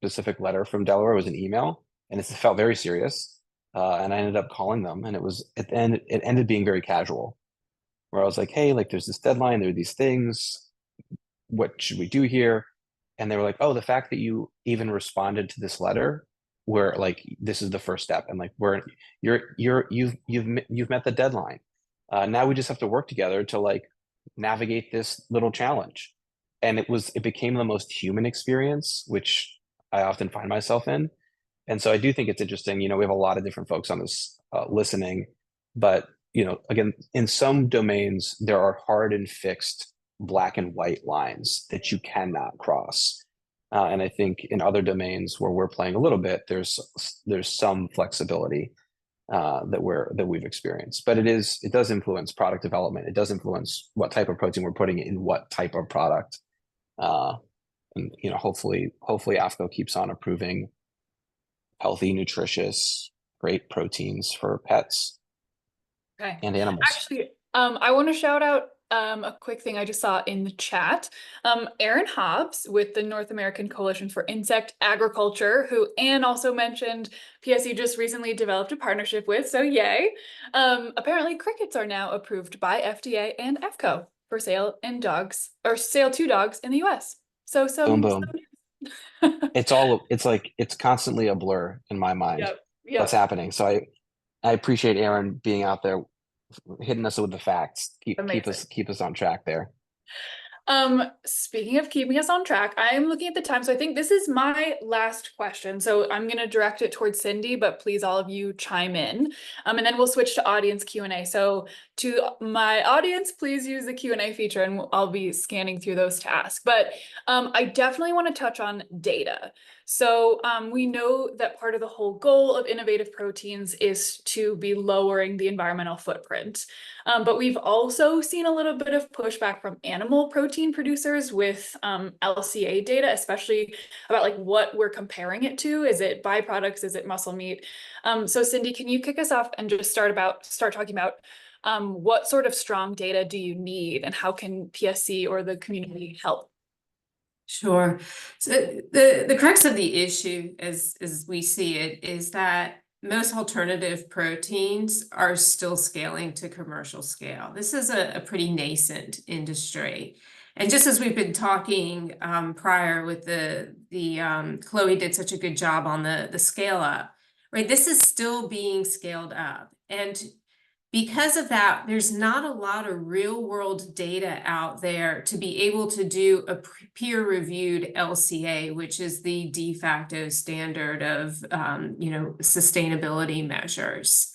specific letter from Delaware. It was an email, and it felt very serious. And I ended up calling them, and it ended being very casual, where I was like, hey, like, there's this deadline, there are these things, what should we do here? And they were like, oh, the fact that you even responded to this letter, where like, this is the first step, and like, you've met the deadline. Now we just have to work together to like navigate this little challenge. And it became the most human experience, which I often find myself in. And so I do think it's interesting. You know, we have a lot of different folks on this listening, but you know, again, in some domains, there are hard and fixed black and white lines that you cannot cross. And I think in other domains where we're playing a little bit, there's some flexibility that we've experienced. But it does influence product development. It does influence what type of protein we're putting in what type of product. And you know, hopefully AFCO keeps on approving healthy, nutritious, great proteins for pets and animals. Actually, I want to shout out a quick thing I just saw in the chat. Aaron Hobbs with the North American Coalition for Insect Agriculture, who Anne also mentioned PSE just recently developed a partnership with, so yay. Apparently crickets are now approved by FDA and AFCO for sale in dogs, or sale to dogs in the US. So Boom, boom. It's constantly a blur in my mind. Yep. What's happening. So I appreciate Aaron being out there hitting us with the facts. Keep us on track there. Speaking of keeping us on track, I am looking at the time, so I think this is my last question. So I'm going to direct it towards Cindy, but please all of you chime in. And then we'll switch to audience Q&A. So to my audience, please use the Q&A feature, and I'll be scanning through those to ask. But I definitely want to touch on data. So we know that part of the whole goal of innovative proteins is to be lowering the environmental footprint. But we've also seen a little bit of pushback from animal protein producers with LCA data, especially about like what we're comparing it to. Is it byproducts? Is it muscle meat? So Cindy, can you kick us off and just start talking about what sort of strong data do you need, and how can PSC or the community help? Sure. So the crux of the issue, as we see it, is that most alternative proteins are still scaling to commercial scale. This is a pretty nascent industry. And just as we've been talking prior with Chloe did such a good job on the scale up, right? This is still being scaled up. And Because of that, there's not a lot of real world data out there to be able to do a peer-reviewed LCA, which is the de facto standard of sustainability measures.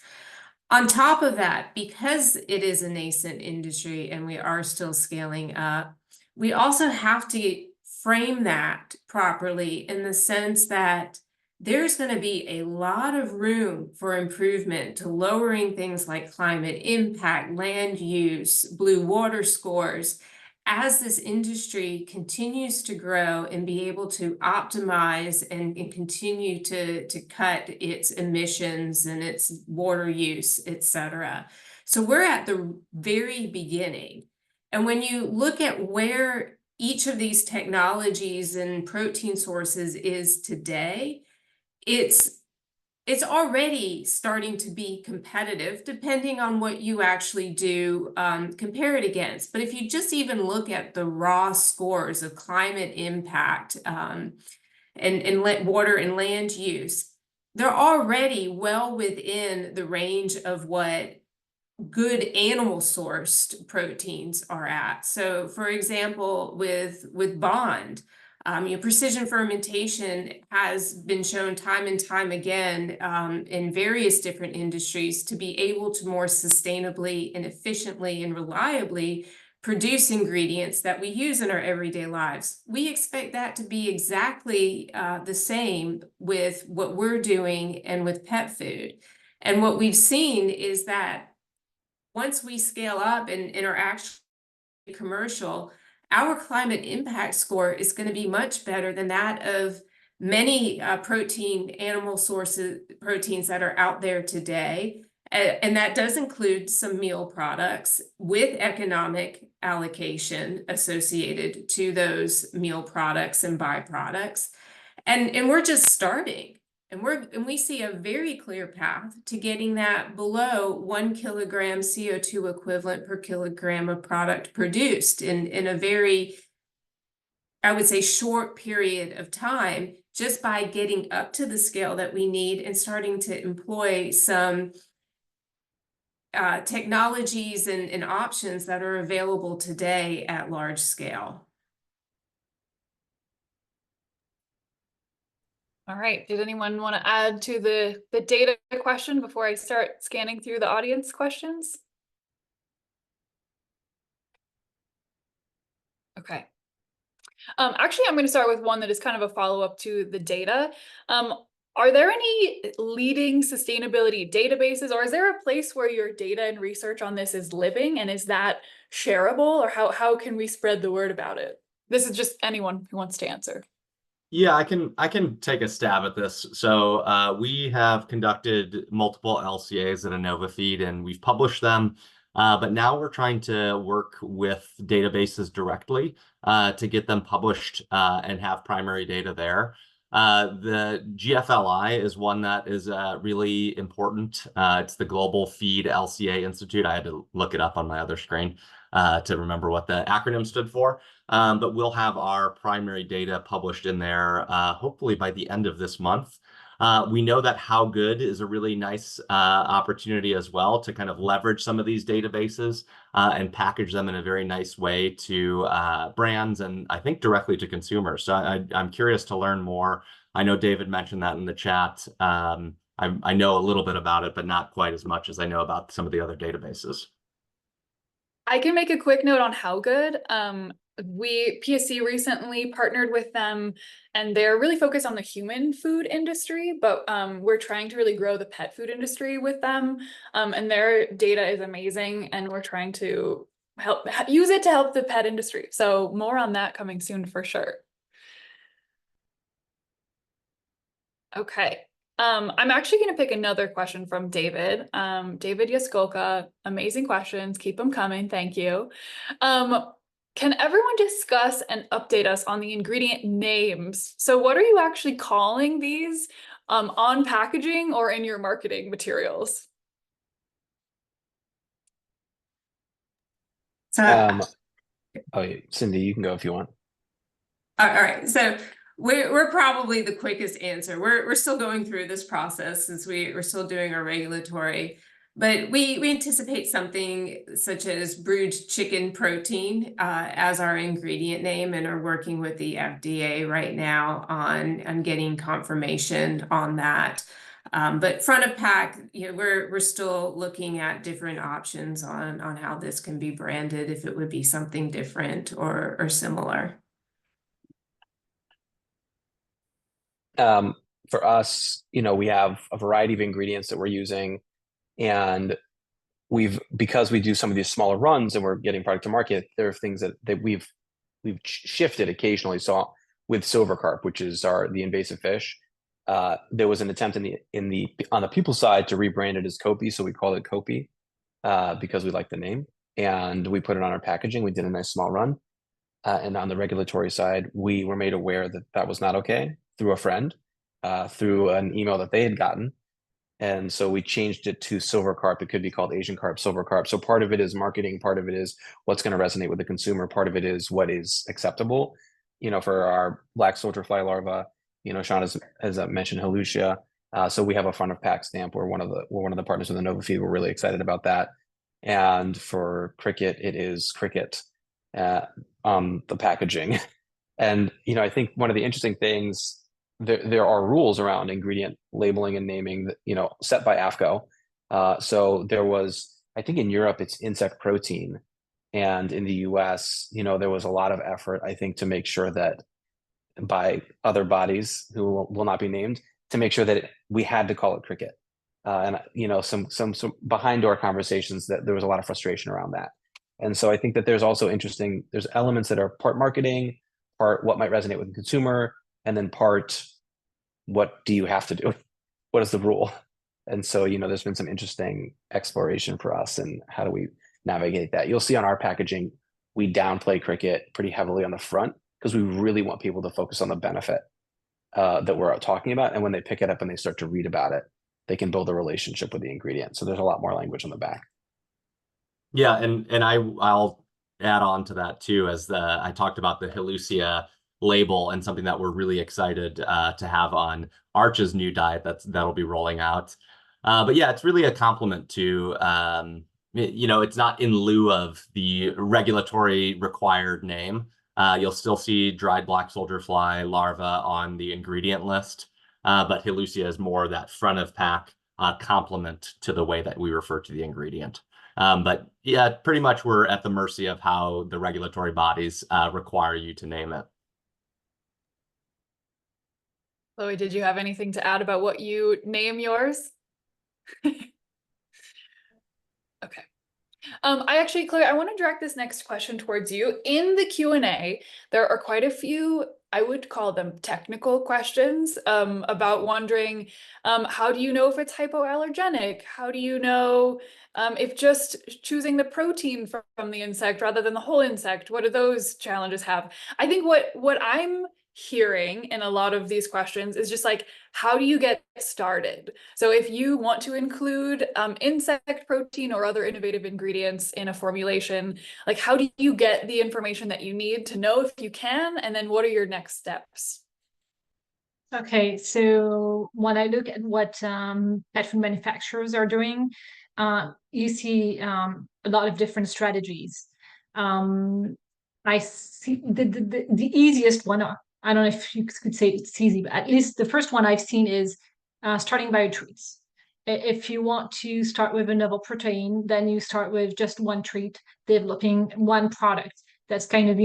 On top of that, because it is a nascent industry and we are still scaling up, we also have to frame that properly in the sense that there's going to be a lot of room for improvement to lowering things like climate impact, land use, blue water scores, as this industry continues to grow and be able to optimize and continue to cut its emissions and its water use, et cetera. So we're at the very beginning. And when you look at where each of these technologies and protein sources is today, it's already starting to be competitive depending on what you actually do compare it against. But if you just even look at the raw scores of climate impact and water and land use, they're already well within the range of what good animal sourced proteins are at. So for example, with bond, precision fermentation has been shown time and time again in various different industries to be able to more sustainably and efficiently and reliably produce ingredients that we use in our everyday lives. We expect that to be exactly the same with what we're doing and with pet food. And what we've seen is that once we scale up and are actually commercial, our climate impact score is going to be much better than that of many animal sources, proteins that are out there today. And that does include some meal products with economic allocation associated to those meal products and byproducts. And we're just starting. And we see a very clear path to getting that below 1 kilogram CO2 equivalent per kilogram of product produced in a very, I would say, short period of time, just by getting up to the scale that we need and starting to employ some technologies and options that are available today at large scale. All right. Did anyone want to add to the data question before I start scanning through the audience questions? Okay. Actually, I'm going to start with one that is kind of a follow-up to the data. Are there any leading sustainability databases, or is there a place where your data and research on this is living, and is that shareable, or how can we spread the word about it? This is just anyone who wants to answer. Yeah, I can take a stab at this. So we have conducted multiple LCAs at Anova Feed, and we've published them. But now we're trying to work with databases directly to get them published and have primary data there. The GFLI is one that is really important. It's the Global Feed LCA Institute. I had to look it up on my other screen to remember what the acronym stood for. But we'll have our primary data published in there hopefully by the end of this month. We know that How Good is a really nice opportunity as well to kind of leverage some of these databases and package them in a very nice way to brands and I think directly to consumers. So I'm curious to learn more. I know David mentioned that in the chat. I know a little bit about it, but not quite as much as I know about some of the other databases. I can make a quick note on How Good. PSC recently partnered with them, and they're really focused on the human food industry, but we're trying to really grow the pet food industry with them. And their data is amazing, and we're trying to use it to help the pet industry. So more on that coming soon for sure. Okay. I'm actually going to pick another question from David. David Yaskolka, amazing questions. Keep them coming. Thank you. Can everyone discuss and update us on the ingredient names? So what are you actually calling these on packaging or in your marketing materials? So, Cindy, you can go if you want. all right. So we're probably the quickest answer. We're still going through this process since we're still doing our regulatory But we anticipate something such as brewed chicken protein as our ingredient name, and are working with the FDA right now on getting confirmation on that. But front of pack, we're still looking at different options on how this can be branded, if it would be something different or similar. For us, we have a variety of ingredients that we're using, and because we do some of these smaller runs and we're getting product to market, there are things that we've shifted occasionally. So with silver carp, which is the invasive fish, there was an attempt on the people side to rebrand it as Kopi, so we call it Kopi because we like the name, and we put it on our packaging. We did a nice small run, and on the regulatory side, we were made aware that that was not okay through a friend, through an email that they had gotten. And so we changed it to silver carp. It could be called Asian carp, silver carp. So part of it is marketing, part of it is what's going to resonate with the consumer, part of it is what is acceptable. For our black soldier fly larva, Sean has mentioned Halucia. So we have a front of pack stamp. We're one of the partners with Anova Feed. We're really excited about that. And for cricket, it is cricket on the packaging. And I think one of the interesting things, there are rules around ingredient labeling and naming that, set by AFCO. So there was, I think in Europe, it's insect protein. And in the US, there was a lot of effort, I think, to make sure that by other bodies who will not be named, to make sure that we had to call it cricket. And, some behind door conversations that there was a lot of frustration around that. And so I think that there's elements that are part marketing, part what might resonate with the consumer, and then part, what do you have to do? What is the rule? And so, there's been some interesting exploration for us, and how do we navigate that? You'll see on our packaging, we downplay cricket pretty heavily on the front because we really want people to focus on the benefit that we're talking about. And when they pick it up and they start to read about it, they can build a relationship with the ingredient. So there's a lot more language on the back. Yeah, and I'll add on to that too, as I talked about the Halucia label, and something that we're really excited to have on Arch's new diet that'll be rolling out. But yeah, it's really a compliment to it's not in lieu of the regulatory required name. You'll still see dried black soldier fly larva on the ingredient list, but Halucia is more that front of pack complement to the way that we refer to the ingredient. But yeah, pretty much we're at the mercy of how the regulatory bodies require you to name it. Chloe, did you have anything to add about what you name yours? Okay. Chloe, I want to direct this next question towards you. In the Q&A, there are quite a few, I would call them technical questions, about wondering, how do you know if it's hypoallergenic? How do you know if just choosing the protein from the insect rather than the whole insect, what do those challenges have? I think what I'm hearing in a lot of these questions is just like, how do you get started? So if you want to include insect protein or other innovative ingredients in a formulation, like how do you get the information that you need to know if you can, and then what are your next steps? Okay, so when I look at what pet food manufacturers are doing, you see a lot of different strategies. I see the easiest one, I don't know if you could say it's easy, but at least the first one I've seen is starting bio treats. If you want to start with a novel protein, then you start with just one treat, developing one product. That's kind of,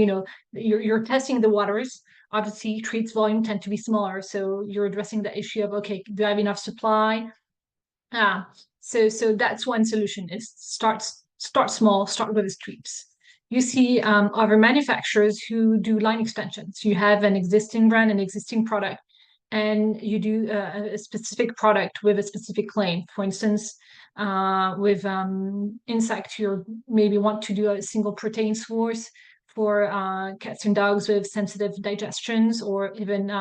you're testing the waters. Obviously, treats volume tend to be smaller, so you're addressing the issue of, okay, do I have enough supply? So that's one solution, is start small, start with the treats. You see other manufacturers who do line extensions. You have an existing brand, an existing product, and you do a specific product with a specific claim. For instance, with insect, you maybe want to do a single protein source for cats and dogs with sensitive digestions, or even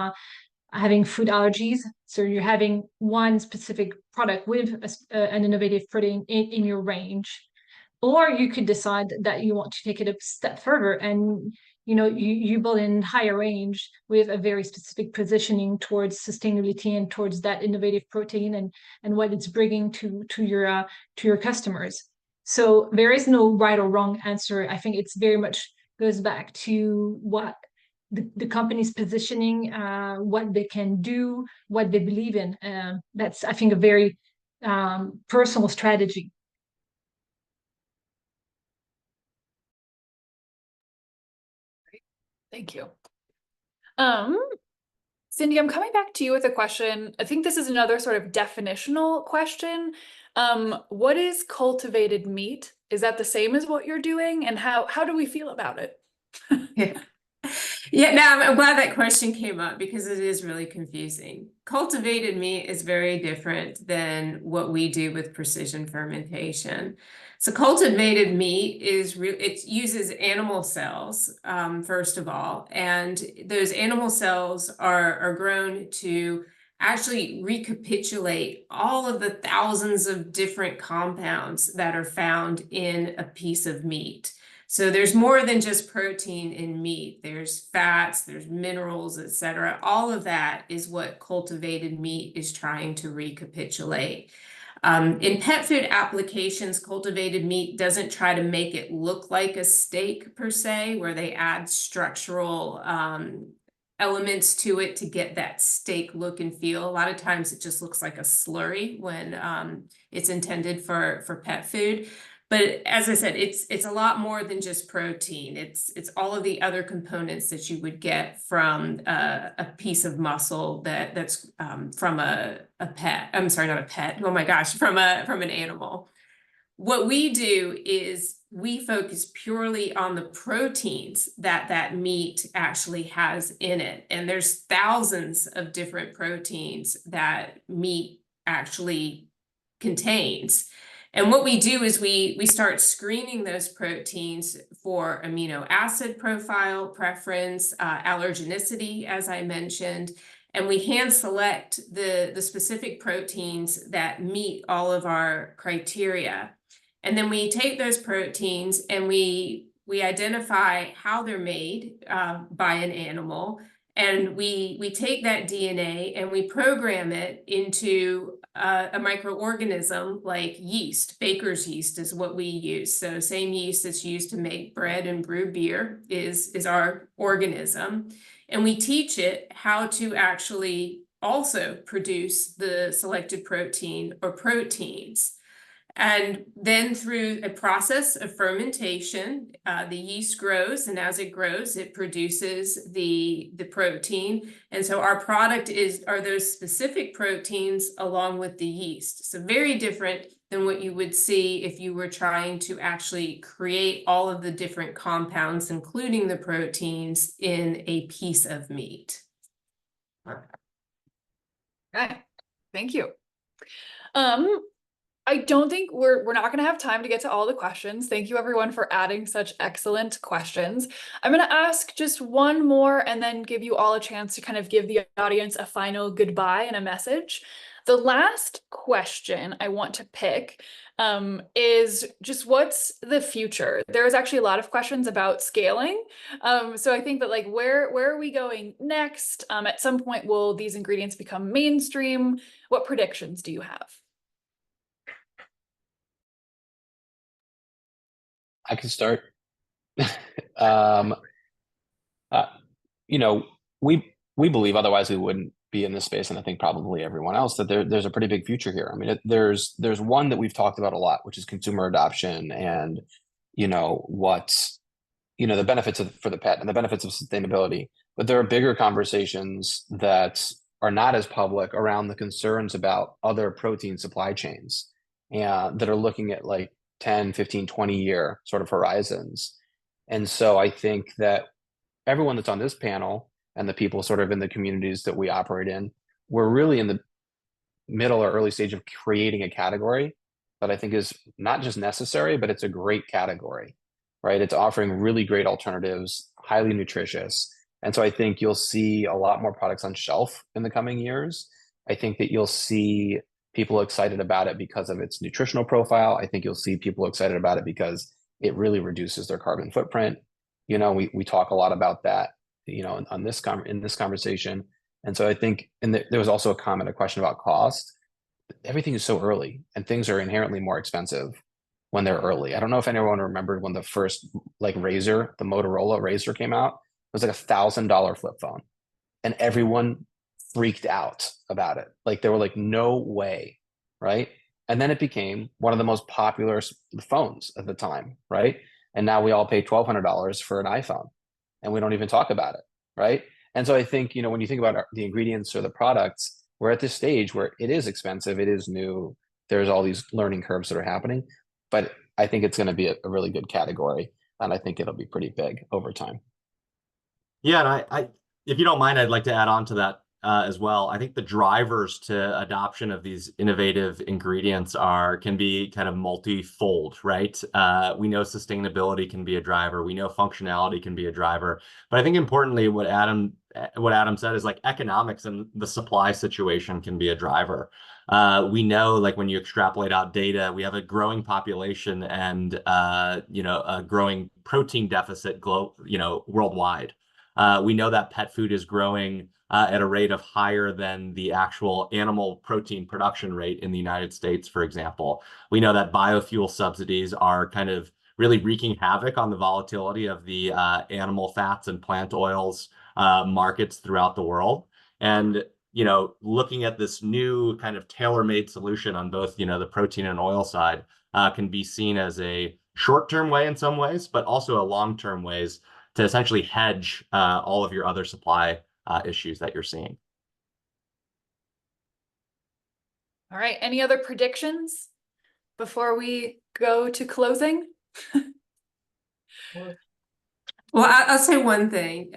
having food allergies. So you're having one specific product with an innovative protein in your range. Or you could decide that you want to take it a step further and you build in higher range with a very specific positioning towards sustainability and towards that innovative protein and what it's bringing to your customers. So there is no right or wrong answer. I think it's very much goes back to what the company's positioning, what they can do, what they believe in. That's, I think, a very personal strategy. Thank you. Cindy, I'm coming back to you with a question. I think this is another sort of definitional question. What is cultivated meat? Is that the same as what you're doing? And how do we feel about it? Yeah. Yeah, no, I'm glad that question came up because it is really confusing. Cultivated meat is very different than what we do with precision fermentation. So cultivated meat it uses animal cells, first of all, and those animal cells are grown to actually recapitulate all of the thousands of different compounds that are found in a piece of meat. So there's more than just protein in meat. There's fats, there's minerals, etc. All of that is what cultivated meat is trying to recapitulate. In pet food applications, cultivated meat doesn't try to make it look like a steak per se, where they add structural elements to it to get that steak look and feel. A lot of times it just looks like a slurry when it's intended for pet food. But as I said, it's a lot more than just protein. It's all of the other components that you would get from a piece of muscle that's from a pet. I'm sorry, not a pet. Oh my gosh, from an animal. What we do is we focus purely on the proteins that meat actually has in it. And there's thousands of different proteins that meat actually contains. And what we do is we start screening those proteins for amino acid profile, preference, allergenicity, as I mentioned, and we hand select the specific proteins that meet all of our criteria. And then we take those proteins and we identify how they're made by an animal. And we take that DNA and we program it into a microorganism like yeast. Baker's yeast is what we use. So same yeast that's used to make bread and brew beer is our organism. And we teach it how to actually also produce the selected protein or proteins. And then through a process of fermentation, the yeast grows, and as it grows, it produces the protein. And so our product are those specific proteins along with the yeast. So very different than what you would see if you were trying to actually create all of the different compounds, including the proteins, in a piece of meat. Okay, thank you. I don't think we're not going to have time to get to all the questions. Thank you everyone for adding such excellent questions. I'm going to ask just one more and then give you all a chance to kind of give the audience a final goodbye and a message. The last question I want to pick is just what's the future? There's actually a lot of questions about scaling. So I think that like where are we going next? At some point, will these ingredients become mainstream? What predictions do you have? I can start. We believe, otherwise we wouldn't be in this space, and I think probably everyone else, that there's a pretty big future here. I mean, there's one that we've talked about a lot, which is consumer adoption, and the benefits for the pet and the benefits of sustainability. But there are bigger conversations that are not as public around the concerns about other protein supply chains, and that are looking at like 10, 15, 20-year sort of horizons. And so I think that everyone that's on this panel and the people sort of in the communities that we operate in, we're really in the middle or early stage of creating a category that I think is not just necessary, but it's a great category, right? It's offering really great alternatives, highly nutritious. And so I think you'll see a lot more products on shelf in the coming years. I think that you'll see people excited about it because of its nutritional profile. I think you'll see people excited about it because it really reduces their carbon footprint. You know, we talk a lot about that, you know, in this conversation. And so I think, and there was also a question about cost. Everything is so early, and things are inherently more expensive when they're early. I don't know if anyone remembered when the first like Razor, the Motorola Razor came out. It was like $1,000 flip phone, and everyone freaked out about it. Like they were like, no way, right? And then it became one of the most popular phones at the time, right? And now we all pay $1,200 for an iPhone, and we don't even talk about it, right? And so I think, you know, when you think about the ingredients or the products, we're at this stage where it is expensive, it is new, there's all these learning curves that are happening, but I think it's going to be a really good category, and I think it'll be pretty big over time. Yeah, and I if you don't mind, I'd like to add on to that as well. I think the drivers to adoption of these innovative ingredients can be kind of multifold, right? We know sustainability can be a driver. We know functionality can be a driver. But I think importantly, what Adam said is like economics and the supply situation can be a driver. We know, like when you extrapolate out data, we have a growing population and you know, a growing protein deficit worldwide. We know that pet food is growing at a rate of higher than the actual animal protein production rate in the United States, for example. We know that biofuel subsidies are kind of really wreaking havoc on the volatility of the animal fats and plant oils markets throughout the world. And, you know, looking at this new kind of tailor-made solution on both, you know, the protein and oil side can be seen as a short-term way in some ways, but also a long-term ways to essentially hedge all of your other supply issues that you're seeing. All right. Any other predictions before we go to closing? Well, I'll say one thing,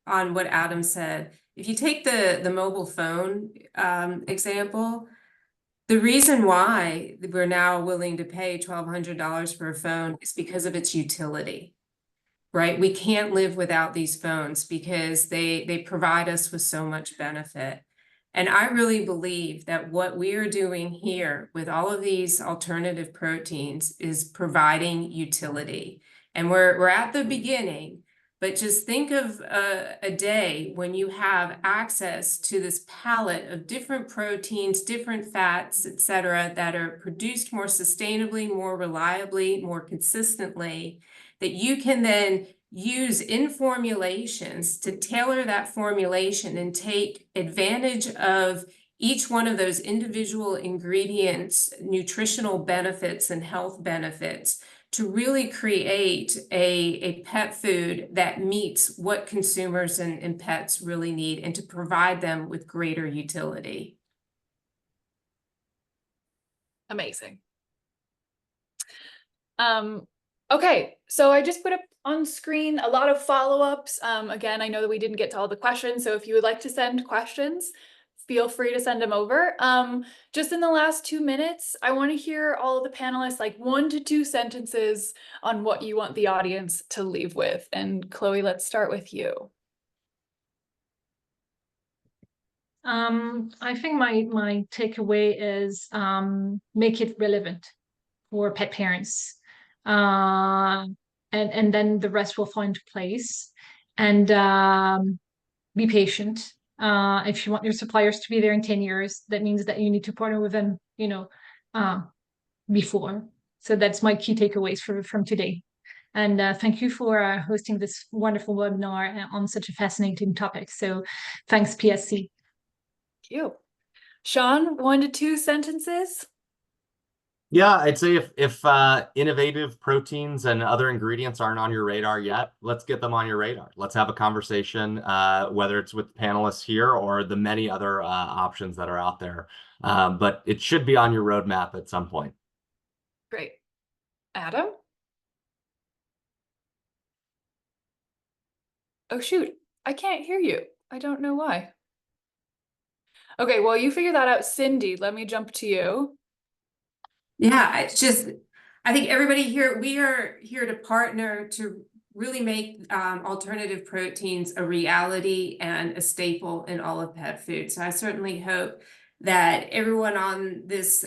on what Adam said. If you take the mobile phone example, the reason why we're now willing to pay $1,200 for a phone is because of its utility, right? We can't live without these phones because they provide us with so much benefit. And I really believe that what we are doing here with all of these alternative proteins is providing utility. And we're at the beginning, but just think of a day when you have access to this palette of different proteins, different fats, et cetera, that are produced more sustainably, more reliably, more consistently, that you can then use in formulations to tailor that formulation and take advantage of each one of those individual ingredients, nutritional benefits and health benefits, to really create a pet food that meets what consumers and pets really need, and to provide them with greater utility. Amazing. Okay, so I just put up on screen a lot of follow-ups. Again, I know that we didn't get to all the questions, so if you would like to send questions, feel free to send them over. Just in the last 2 minutes, I want to hear all of the panelists, like 1 to 2 sentences on what you want the audience to leave with. And Chloe, let's start with you. I think my takeaway is make it relevant for pet parents. And then the rest will find place. And be patient. If you want your suppliers to be there in 10 years, that means that you need to partner with them, you know, before. So that's my key takeaways from today. And thank you for hosting this wonderful webinar on such a fascinating topic. So thanks, PSC. Thank you. Sean, 1 to 2 sentences? Yeah, I'd say if innovative proteins and other ingredients aren't on your radar yet, let's get them on your radar. Let's have a conversation, whether it's with panelists here or the many other options that are out there. But it should be on your roadmap at some point. Great. Adam? Oh, shoot. I can't hear you. I don't know why. Okay, well, you figure that out. Cindy, let me jump to you. Yeah, I think everybody here, we are here to partner to really make alternative proteins a reality and a staple in all of pet food. So I certainly hope that everyone on this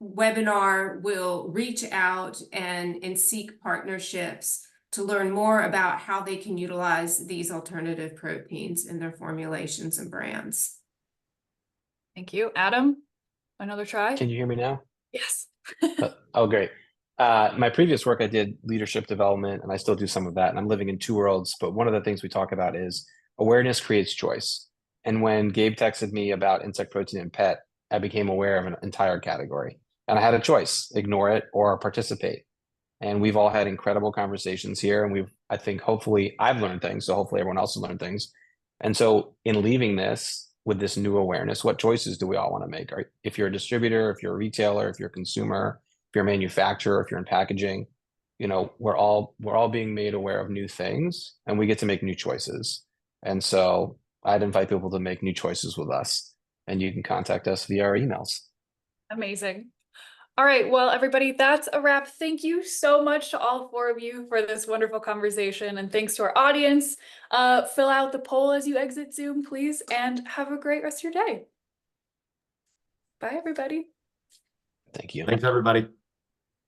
webinar will reach out and seek partnerships to learn more about how they can utilize these alternative proteins in their formulations and brands. Thank you. Adam, another try? Can you hear me now? Yes. Oh, great. My previous work, I did leadership development, and I still do some of that. And I'm living in two worlds. But one of the things we talk about is awareness creates choice. And when Gabe texted me about insect protein and pet, I became aware of an entire category. And I had a choice, ignore it or participate. And we've all had incredible conversations here. And I think, hopefully, I've learned things. So hopefully everyone else has learned things. And so in leaving this with this new awareness, what choices do we all want to make? If you're a distributor, if you're a retailer, if you're a consumer, if you're a manufacturer, if you're in packaging, we're all being made aware of new things, and we get to make new choices. And so I'd invite people to make new choices with us, and you can contact us via our emails. Amazing. All right, well, everybody, that's a wrap. Thank you so much to all four of you for this wonderful conversation, and thanks to our audience. Fill out the poll as you exit Zoom, please, and have a great rest of your day. Bye, everybody. Thank you. Thanks, everybody.